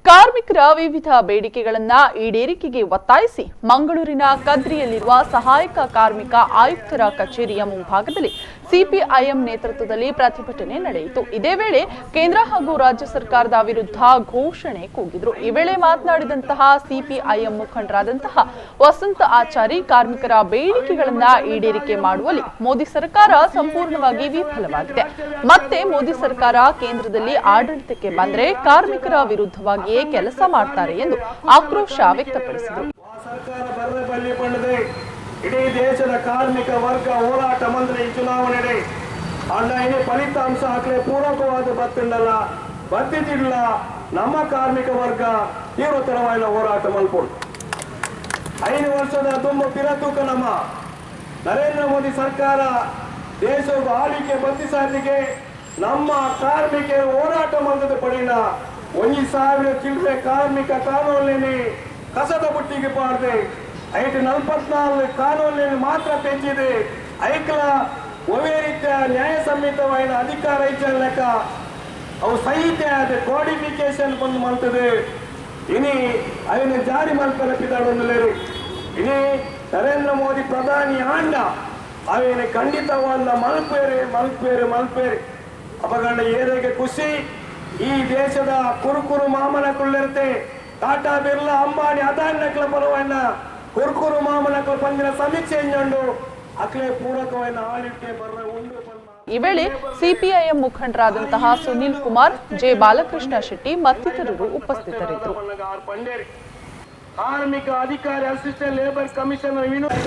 ಕಾರ್ಮಿಕರ ವಿವಿಧ ಬೇಡಿಕೆಗಳನ್ನ ಈಡೇರಿಕೆಗೆ ಒತ್ತಾಯಿಸಿ ಮಂಗಳೂರಿನ ಕದ್ರಿಯಲ್ಲಿರುವ ಸಹಾಯಕ ಕಾರ್ಮಿಕ ಆಯುಕ್ತರ ಕಚೇರಿಯ ಮುಂಭಾಗದಲ್ಲಿ ಸಿಪಿಐಎಂ ನೇತೃತ್ವದಲ್ಲಿ ಪ್ರತಿಭಟನೆ ನಡೆಯಿತು. ಇದೇ ವೇಳೆ ಕೇಂದ್ರ ಹಾಗೂ ರಾಜ್ಯ ಸರ್ಕಾರದ ವಿರುದ್ಧ ಘೋಷಣೆ ಕೂಗಿದ್ರು. ಈ ವೇಳೆ ಮಾತನಾಡಿದಂತಹ ಸಿಪಿಐಎಂ ಮುಖಂಡರಾದಂತಹ ವಸಂತ ಆಚಾರಿ, ಕಾರ್ಮಿಕರ ಬೇಡಿಕೆಗಳನ್ನ ಈಡೇರಿಕೆ ಮಾಡುವಲ್ಲಿ ಮೋದಿ ಸರ್ಕಾರ ಸಂಪೂರ್ಣವಾಗಿ ವಿಫಲವಾಗಿದೆ. ಮತ್ತೆ ಮೋದಿ ಸರ್ಕಾರ ಕೇಂದ್ರದಲ್ಲಿ ಆಡಳಿತಕ್ಕೆ ಬಂದರೆ ಕಾರ್ಮಿಕರ ವಿರುದ್ಧವಾಗಿಯೇ ಕೆಲಸ ಮಾಡ್ತಾರೆ ಎಂದು ಆಕ್ರೋಶ ವ್ಯಕ್ತಪಡಿಸಿದರು. ಇಡೀ ದೇಶದ ಕಾರ್ಮಿಕ ವರ್ಗ ಹೋರಾಟ ಮಂಡಳಿ ಚುನಾವಣೆ ಅಣ್ಣ ಇಡೀ ಫಲಿತಾಂಶ ಹಾಕಲೇ ಪೂರಕವಾದ ಬತ್ತಿಲ್ಲ ನಮ್ಮ ಕಾರ್ಮಿಕ ವರ್ಗ ತೀವ್ರತರವಾದ ಹೋರಾಟ ಮಲ್ಪೊಂಡು 5 ವರ್ಷದ ತುಂಬ ಪಿರತೂಕ ನಮ್ಮ ನರೇಂದ್ರ ಮೋದಿ ಸರ್ಕಾರ ದೇಶದ ಆಳ್ವಿಕೆ ಬತ್ತಿಸಾರಿಗೆ ನಮ್ಮ ಕಾರ್ಮಿಕ ಹೋರಾಟ ಮಂಡದ ಪಡಿನ 1,000 ಚಿಲ್ಲರೆ ಕಾರ್ಮಿಕ ಕಾನೂನಿನ ಕಸದ ಬುಟ್ಟಿಗೆ ಪಾಡದೆ 44 ಕಾನೂನಿನ ಮಾತ್ರ ತೆಂಚಿದೆ ಐಕಲ ಒವೇ ರೀತಿಯ ನ್ಯಾಯಸಮ್ಮತವಾದ ಅಧಿಕಾರ ಲೆಕ್ಕ ಅವು ಸಹಿತ ಕೋಡಿಫಿಕೇಶನ್ ಬಂದು ಮಾಡ್ತದೆ. ಇನಿ ಅದನ್ನು ಜಾರಿ ಮಲ್ಪಲೆಪಿದಾಡೊಂದಿಲ್ಲೇರು ಇನಿ ನರೇಂದ್ರ ಮೋದಿ ಪ್ರಧಾನಿ ಆಂಡ ಅವೇನು ಖಂಡಿತವಲ್ಲ ಮಲ್ಪೇರೆ ಅಪಗಂಡ ಏರಿಗೆ ಖುಷಿ ಈ ದೇಶದ ಕುರುಕುರು ಮಾಮನ ಕುಳ್ಳಿರುತ್ತೆ ಟಾಟಾ ಬಿರ್ಲಾ ಅಂಬಾನಿ ಅದಾನಿ ನಕಲ ಪರವನ್ನ ಕುರುಕುರು ಮಾಮನಕಲ ಪಂದಿನ ಸಮೀಕ್ಷೆ ಅಕ್ಲೆ ಪೂರಕವಾದ ಆಳ್ವಿಕೆ ಬರ ಉಂಡು. ಈ ವೇಳೆ ಸಿಪಿಐಎಂ ಮುಖಂಡರಾದಂತಹ ಸುನಿಲ್ ಕುಮಾರ್, ಜೆ ಬಾಲಕೃಷ್ಣ ಶೆಟ್ಟಿ ಮತ್ತಿತರರು ಉಪಸ್ಥಿತರಿದ್ದರು. ಕಾರ್ಮಿಕ ಅಧಿಕಾರಿ ಅಸಿಸ್ಟೆಂಟ್ ಲೇಬರ್ ಕಮಿಷನರ್ ವಿನೋದ್